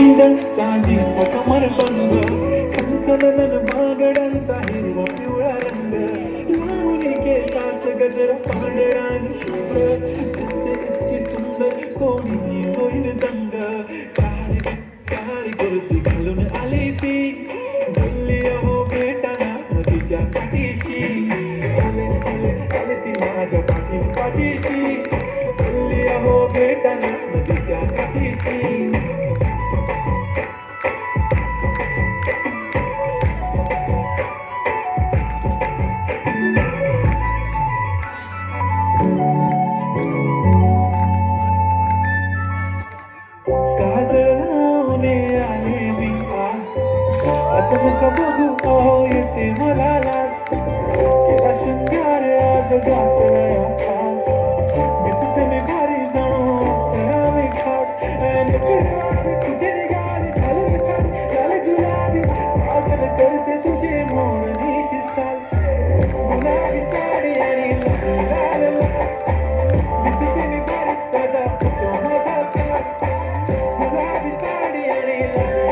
चांदीचा कमरबंद कंकणन बागडांचा हिरवा पिवळा रंग लावणी केसात गजर पांढरा शुभ्र दिसते इतकी सुंदर कोणी होईल दंग काळी कुर्ती घालून आली ती बोलली अहो भेटाना नदीच्या काठीशी आले ती माझ्या पाठीशी बोलली अहो भेटाना नदीच्या काठीशी नका बघू अहो येते मला लाज केला शृंगार आज गाठला मी तुझे मी भारी जाणू करावे खास तुझे गाडी घालून झालं गुलाबी पागल करते तुझे मोरणीची चाल गुलाबी साडी आणि लाल मी तुझे मी भारी सदा फोटो माझा गुलाबी साडी आणि लाल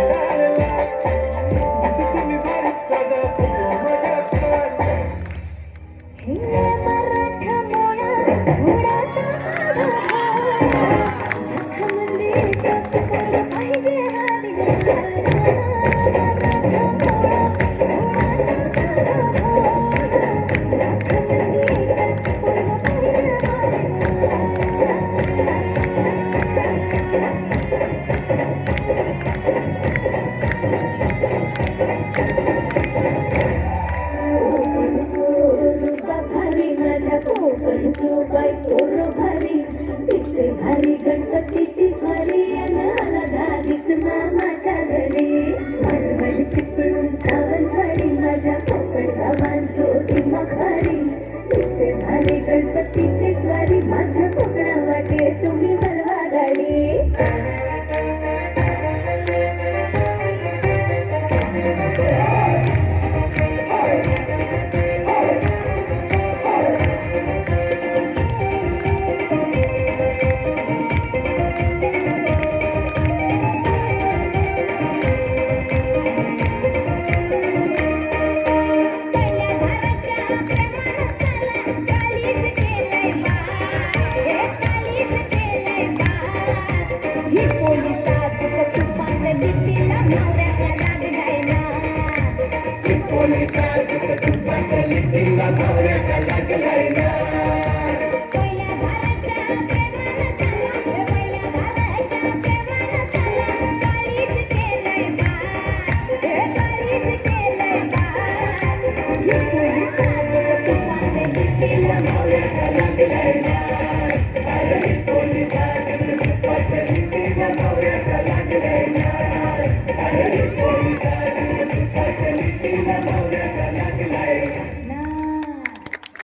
भारी गणपतीची भारी धारीच मामाच्या घरी मनवड चिपळून सावंतवाडी माझ्या कोकण गावांची मखारी दिसते भारी गणपतीची स्वारी माझ्या कोकणा वाटे तुम्ही बलवा गाडी